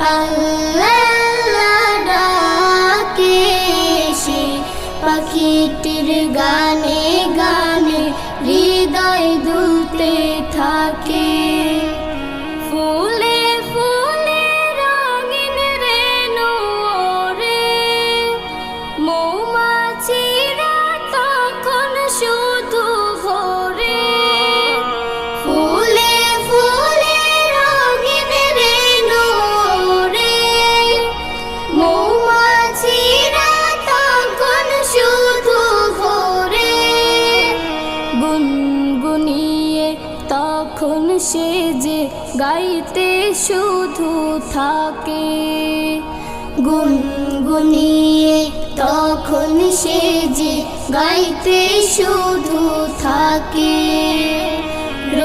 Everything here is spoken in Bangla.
আল্লাহ ডাকে সে পাখিটির গানে গানে হৃদয় দুলতে থাকে। ফুলে ফুলে রঙিন রেণু ওড়ে, মৌমাছিরা তখন শুধু ঘোরে। ফুলে ফুলে রঙিন রেণু ওড়ে, মৌমাছিরা তখন শুধু ঘোরে। গুনগুনিয়ে তখন সে যে গাইতে শুধু থাকে। গুনগুনিয়ে তখন সে যে গাইতে শুধু থাকে।